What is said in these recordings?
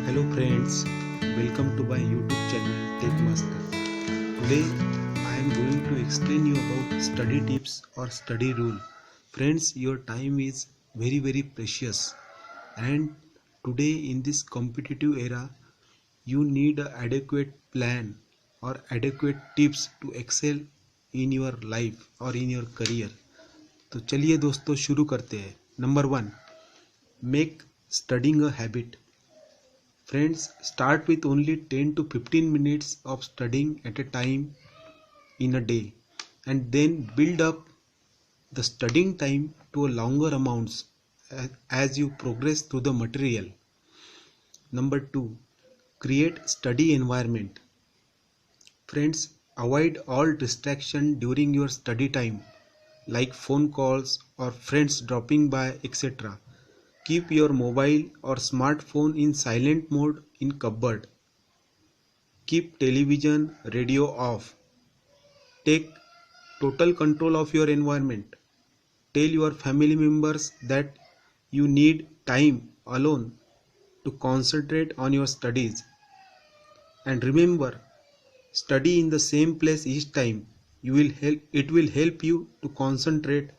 Hello friends, welcome to my YouTube channel Tech Master. Today I am going to explain you about study tips or study rule. Friends, your time is very precious, and today in this competitive era you need an adequate plan or adequate tips to excel in your life or in your career. तो चलिए दोस्तों शुरू करते हैं. Number 1, make studying a habit. Friends, start with only 10 to 15 minutes of studying at a time in a day, and then build up the studying time to a longer amounts as you progress through the material. Number 2, create study environment. Friends, avoid all distraction during your study time like phone calls or friends dropping by, etc. Keep your mobile or smartphone in silent mode in cupboard. Keep television, radio off. Take total control of your environment. Tell your family members that you need time alone to concentrate on your studies. And remember, study in the same place each time. It will help you to concentrate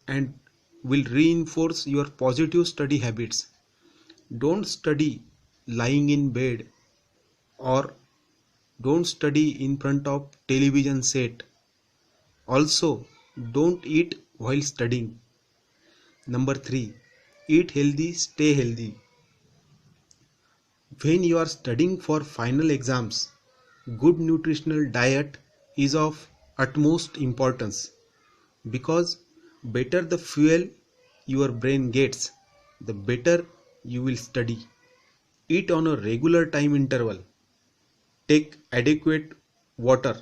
and will reinforce your positive study habits. Don't study lying in bed or don't study in front of television set. Also, don't eat while studying. Number 3, eat healthy, stay healthy. When you are studying for final exams, good nutritional diet is of utmost importance because better the fuel your brain gets, the better you will study. Eat on a regular time interval. Take adequate water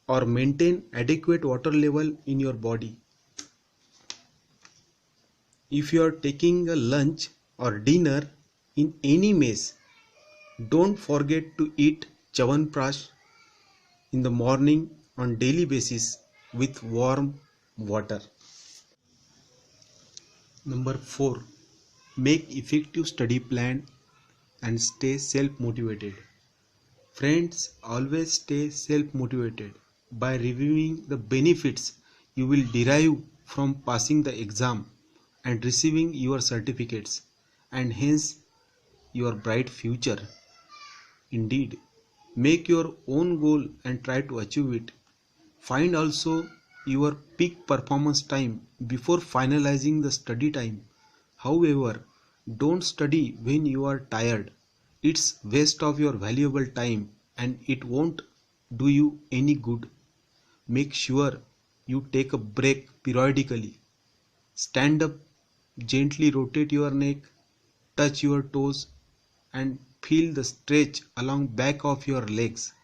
or maintain adequate water level in your body. If you are taking a lunch or dinner in any mess, don't forget to eat Chyawanprash in the morning on daily basis with warm water. Number 4, make effective study plan and stay self-motivated. Friends, always stay self-motivated by reviewing the benefits you will derive from passing the exam and receiving your certificates and hence your bright future. Indeed, make your own goal and try to achieve it. Find also your peak performance time before finalizing the study time. However, don't study when you are tired. It's waste of your valuable time and it won't do you any good. Make sure you take a break periodically. Stand up, gently rotate your neck, touch your toes and feel the stretch along back of your legs.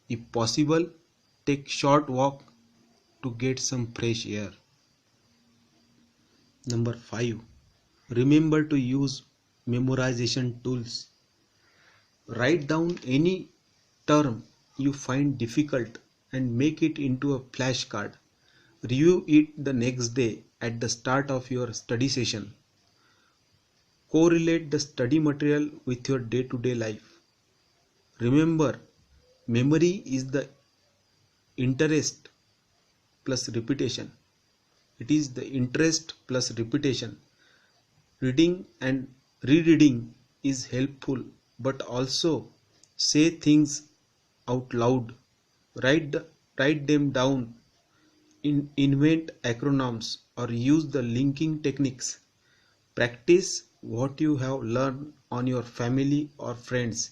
If possible, take short walk to get some fresh air. Number 5, remember to use memorization tools. Write down any term you find difficult and make it into a flashcard. Review it the next day at the start of your study session. Correlate the study material with your day-to-day life. Remember, memory is the interest plus repetition. It is the interest plus repetition. Reading and rereading is helpful, but also say things out loud. Write them down. Invent acronyms or use the linking techniques. Practice what you have learned on your family or friends.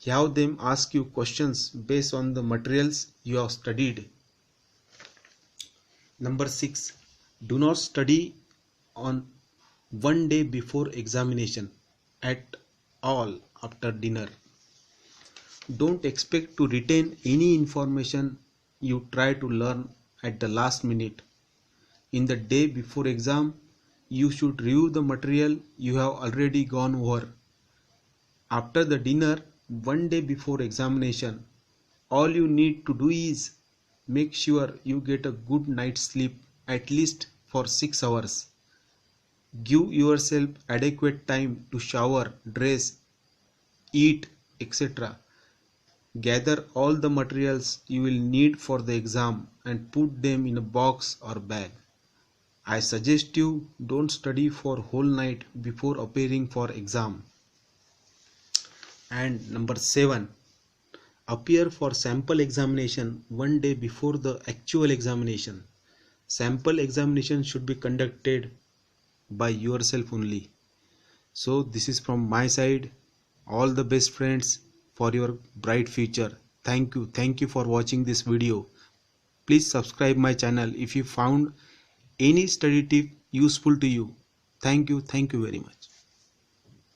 Have them ask you questions based on the materials you have studied. Number 6, do not study on one day before examination at all after dinner. Don't expect to retain any information you try to learn at the last minute. In the day before exam, you should review the material you have already gone over. After the dinner, one day before examination, all you need to do is make sure you get a good night's sleep at least for 6 hours. Give yourself adequate time to shower, dress eat, etc. Gather all the materials you will need for the exam and put them in a box or bag. I suggest you don't study for whole night before appearing for exam. And number 7, appear for sample examination one day before the actual examination. Sample examination should be conducted by yourself only. So this is from my side. All the best, friends, for your bright future. Thank you for watching this video. Please subscribe my channel if you found any study tip useful to you. Thank you very much.